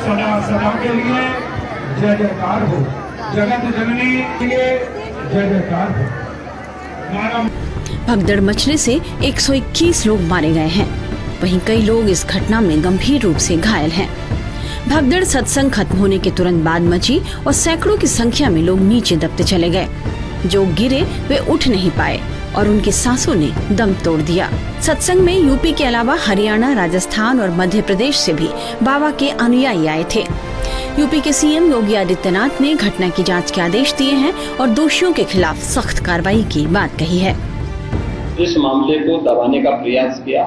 सदा सदा के लिए जय जयकार हो। जगत जननी के लिए जय जयकार हो। भगदड़ मचने से 121 लोग मारे गए हैं। वहीं कई लोग इस घटना में गंभीर रूप से घायल हैं। भगदड़ सत्संग खत्म होने के तुरंत बाद मची और सैकड़ों की संख्या में लोग नीचे दबते चले गए। जो गिरे वे उठ नहीं पाए और उनके सांसों ने दम तोड़ दिया। सत्संग में यूपी के अलावा हरियाणा, राजस्थान और मध्य प्रदेश से भी बाबा के अनुयायी आए थे। यूपी के सीएम योगी आदित्यनाथ ने घटना की जांच के आदेश दिए हैं और दोषियों के खिलाफ सख्त कार्रवाई की बात कही है। इस मामले को दबाने का प्रयास किया,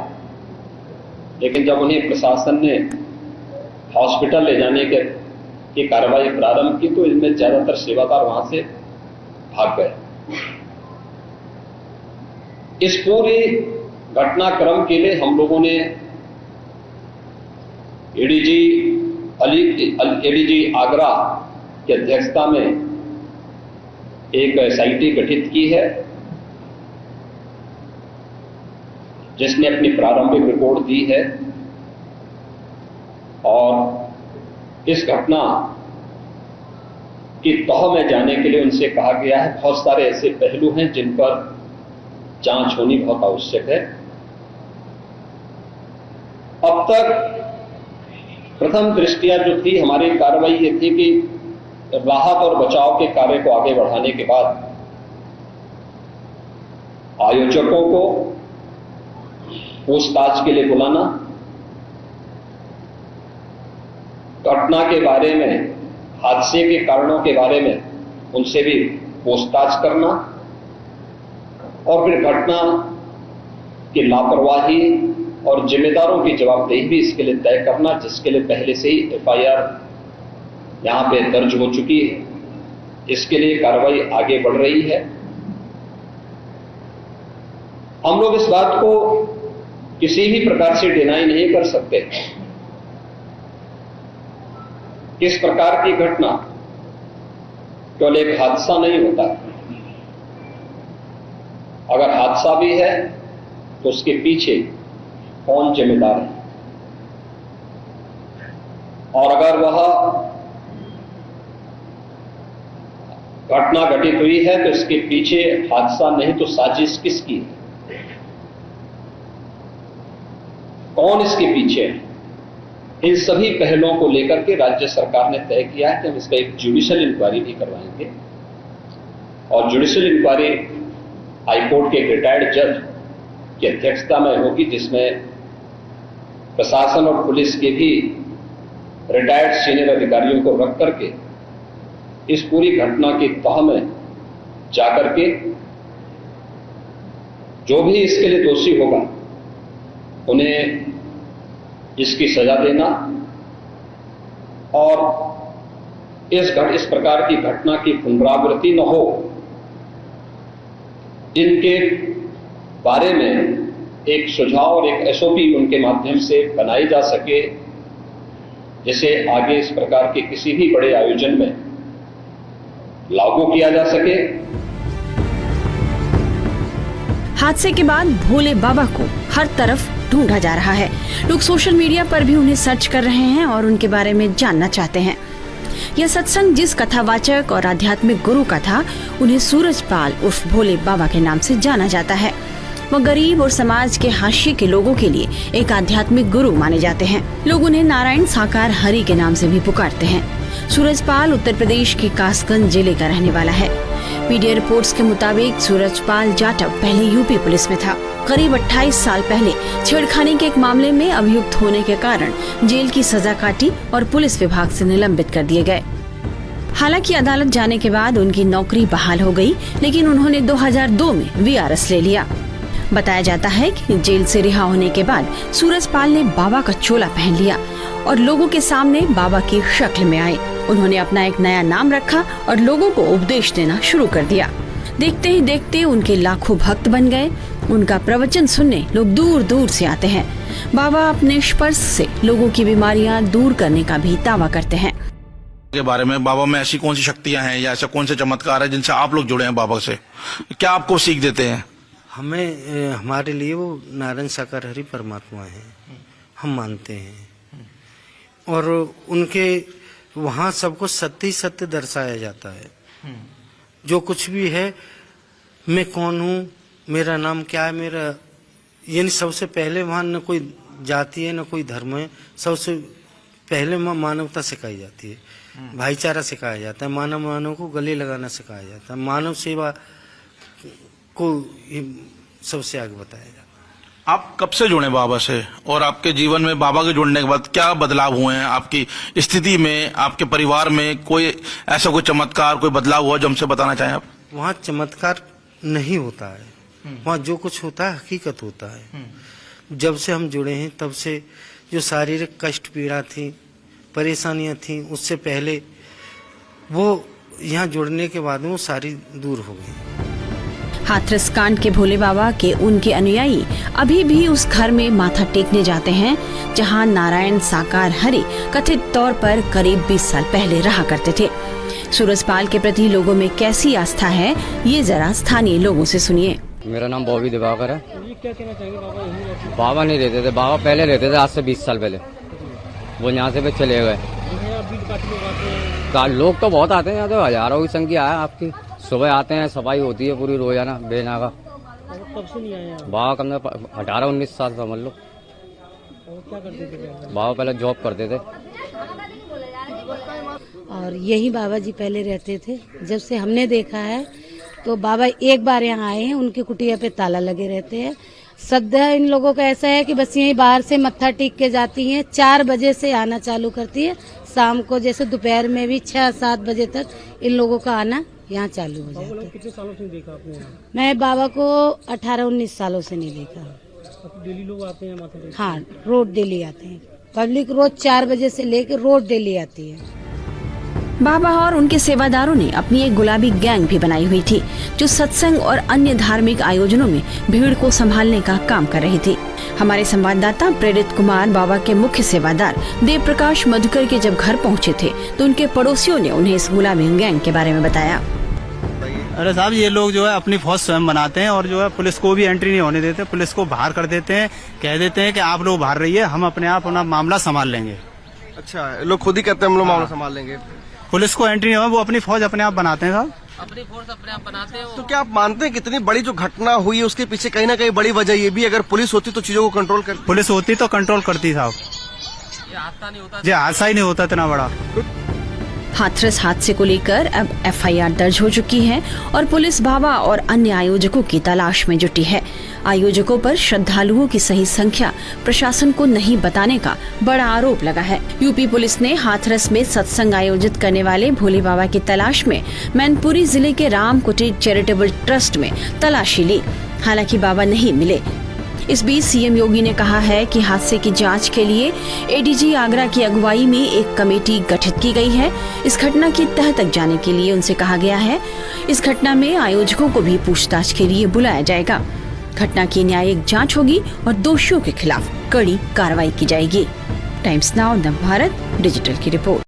लेकिन जब उन्हें प्रशासन ने हॉस्पिटल ले जाने की कार्रवाई प्रारंभ की तो इनमें ज्यादातर सेवादार वहां से भाग गए। इस पूरी घटनाक्रम के लिए हम लोगों ने एडीजी आगरा की अध्यक्षता में एक एसआईटी गठित की है, जिसने अपनी प्रारंभिक रिपोर्ट दी है और इस घटना की तह में जाने के लिए उनसे कहा गया है। बहुत सारे ऐसे पहलू हैं जिन पर जांच होनी बहुत आवश्यक है। अब तक प्रथम दृष्टिया जो थी हमारी कार्रवाई ये थी कि राहत और बचाव के कार्य को आगे बढ़ाने के बाद आयोजकों को पूछताछ के लिए बुलाना, घटना के बारे में, हादसे के कारणों के बारे में उनसे भी पूछताछ करना और फिर घटना की लापरवाही और जिम्मेदारों की जवाबदेही भी इसके लिए तय करना, जिसके लिए पहले से ही एफआईआर यहां पे दर्ज हो चुकी है। इसके लिए कार्रवाई आगे बढ़ रही है। हम लोग इस बात को किसी भी प्रकार से डिनाई नहीं कर सकते। इस प्रकार की घटना केवल एक हादसा नहीं होता। अगर हादसा भी है तो उसके पीछे कौन जिम्मेदार है, और अगर वह घटना घटित हुई है तो इसके पीछे हादसा नहीं तो साजिश किसकी है, कौन इसके पीछे है, इन सभी पहलुओं को लेकर के राज्य सरकार ने तय किया है कि हम इसका एक जुडिशियल इंक्वायरी भी करवाएंगे। और जुडिशियल इंक्वायरी हाईकोर्ट के एक रिटायर्ड जज की अध्यक्षता में होगी, जिसमें प्रशासन और पुलिस के भी रिटायर्ड सीनियर अधिकारियों को रख करके इस पूरी घटना की तह में जाकर के जो भी इसके लिए दोषी होगा उन्हें इसकी सजा देना और इस प्रकार की घटना की पुनरावृत्ति न हो, इनके बारे में एक सुझाव और एक एसओपी उनके माध्यम से बनाई जा सके, जिसे आगे इस प्रकार के किसी भी बड़े आयोजन में लागू किया जा सके। हादसे के बाद भोले बाबा को हर तरफ ढूंढा जा रहा है। लोग सोशल मीडिया पर भी उन्हें सर्च कर रहे हैं और उनके बारे में जानना चाहते हैं। यह सत्संग जिस कथावाचक और आध्यात्मिक गुरु का था, उन्हें सूरजपाल उर्फ भोले बाबा के नाम से जाना जाता है। वह गरीब और समाज के हाशिए के लोगों के लिए एक आध्यात्मिक गुरु माने जाते हैं। लोग उन्हें नारायण साकार हरि के नाम से भी पुकारते हैं। सूरजपाल उत्तर प्रदेश के कासगंज जिले का रहने वाला है। मीडिया रिपोर्ट्स के मुताबिक सूरजपाल जाटव पहले यूपी पुलिस में था। करीब 28 साल पहले छेड़खानी के एक मामले में अभियुक्त होने के कारण जेल की सजा काटी और पुलिस विभाग से निलंबित कर दिए गए। हालांकि अदालत जाने के बाद उनकी नौकरी बहाल हो गई, लेकिन उन्होंने 2002 में वीआरएस ले लिया। बताया जाता है कि जेल से रिहा होने के बाद सूरजपाल ने बाबा का चोला पहन लिया और लोगों के सामने बाबा की शक्ल में आए। उन्होंने अपना एक नया नाम रखा और लोगों को उपदेश देना शुरू कर दिया। देखते ही देखते उनके लाखों भक्त बन गए। उनका प्रवचन सुनने लोग दूर दूर से आते हैं। बाबा अपने स्पर्श से लोगों की बीमारियां दूर करने का भी दावा करते हैं। के बारे में बाबा में ऐसी कौन सी शक्तियां हैं या ऐसा कौन से चमत्कार है जिनसे आप लोग जुड़े हैं बाबा से, क्या आपको सीख देते हैं? हमें हमारे लिए वो नारायण साकार हरि परमात्मा है, हम मानते हैं। और उनके वहाँ सबको सत्य ही सत्य दर्शाया जाता है। जो कुछ भी है, मैं कौन हूँ, मेरा नाम क्या है, मेरा यानी सबसे पहले वहाँ न कोई जाति है न कोई धर्म है। सबसे पहले वहाँ मानवता सिखाई जाती है, भाईचारा सिखाया जाता है, मानव को गले लगाना सिखाया जाता है, मानव सेवा को सबसे आगे बताया जाता है। आप कब से जुड़े बाबा से और आपके जीवन में बाबा के जुड़ने के बाद क्या बदलाव हुए हैं? आपकी स्थिति में, आपके परिवार में कोई ऐसा कोई चमत्कार, कोई बदलाव हुआ जो हमसे बताना चाहें आप? वहाँ चमत्कार नहीं होता है, वहाँ जो कुछ होता है हकीकत होता है। जब से हम जुड़े हैं तब से जो शारीरिक कष्ट पीड़ा थी, परेशानियाँ थी, उससे पहले वो यहाँ जुड़ने के बाद वो सारी दूर हो गई। हाथरस कांड के भोले बाबा के उनके अनुयायी अभी भी उस घर में माथा टेकने जाते हैं जहां नारायण साकार हरि कथित तौर पर करीब 20 साल पहले रहा करते थे। सूरजपाल के प्रति लोगों में कैसी आस्था है, ये जरा स्थानीय लोगों से सुनिए। मेरा नाम बॉबी दिवाकर है। क्या कहना चाहेंगे? बाबा नहीं रहते थे, बाबा पहले रहते थे, आज से 20 साल पहले। वो यहाँ से फिर चले गए। लोग तो बहुत आते हैं, यहाँ तो हजारों की संख्या है आपकी। सुबह आते हैं, सफाई होती है पूरी रोजाना बेना का। कब से नहीं आए? बाबा कम 18-19 साल समझ लो। क्या करते थे बाबा? पहले जॉब करते थे। और यही बाबा जी पहले रहते थे। जब से हमने देखा है तो बाबा एक बार यहाँ आए हैं, उनकी कुटिया पे ताला लगे रहते हैं। सदा इन लोगों का ऐसा है कि बस यहीं बाहर से मत्था टेक के जाती हैं। 4 बजे से आना चालू करती है, शाम को जैसे दोपहर में भी 6-7 बजे तक इन लोगों का आना यहाँ चालू हो जाता है। कितने सालों से नहीं देखा आपने यहाँ? मैं बाबा को 18-19 सालों से नहीं देखा। अब डेली लोग आते हैं माथा टेकने? हाँ, रोज डेली आते हैं। पब्लिक रोज 4 बजे से लेकर रोज डेली आती है। बाबा और उनके सेवादारों ने अपनी एक गुलाबी गैंग भी बनाई हुई थी जो सत्संग और अन्य धार्मिक आयोजनों में भीड़ को संभालने का काम कर रही थी। हमारे संवाददाता प्रेरित कुमार बाबा के मुख्य सेवादार देव प्रकाश मधुकर के जब घर पहुंचे थे तो उनके पड़ोसियों ने उन्हें इस गुलाबी गैंग के बारे में बताया। अरे साहब, ये लोग जो है अपनी फौज स्वयं बनाते हैं और जो है पुलिस को भी एंट्री नहीं होने देते, पुलिस को बाहर कर देते हैं, कह देते हैं कि आप लोग बाहर रहिए, हम अपने आप अपना मामला संभाल लेंगे। अच्छा, लोग खुद ही कहते हैं हम लोग मामला संभाल लेंगे, पुलिस को एंट्री नहीं हो, वो अपनी फौज अपने आप बनाते हैं साहब। अपनी फोर्स अपने आप बनाते हैं। तो क्या आप मानते हैं कितनी बड़ी जो घटना हुई है उसके पीछे कहीं ना कहीं बड़ी वजह ये भी, अगर पुलिस होती तो चीजों को कंट्रोल करती? पुलिस होती तो कंट्रोल करती साहब, ये हादसा नहीं होता, ये हादसा ही नहीं होता इतना बड़ा। हाथरस हादसे को लेकर अब एफआईआर दर्ज हो चुकी है और पुलिस बाबा और अन्य आयोजकों की तलाश में जुटी है। आयोजकों पर श्रद्धालुओं की सही संख्या प्रशासन को नहीं बताने का बड़ा आरोप लगा है। यूपी पुलिस ने हाथरस में सत्संग आयोजित करने वाले भोले बाबा की तलाश में मैनपुरी जिले के राम कुटीर चैरिटेबल ट्रस्ट में तलाशी ली, हालांकि बाबा नहीं मिले। इस बीच सीएम योगी ने कहा है कि हादसे की जांच के लिए एडीजी आगरा की अगुवाई में एक कमेटी गठित की गई है। इस घटना की तह तक जाने के लिए उनसे कहा गया है। इस घटना में आयोजकों को भी पूछताछ के लिए बुलाया जाएगा। घटना की न्यायिक जांच होगी और दोषियों के खिलाफ कड़ी कार्रवाई की जाएगी। टाइम्स नाउ नव भारत डिजिटल की रिपोर्ट।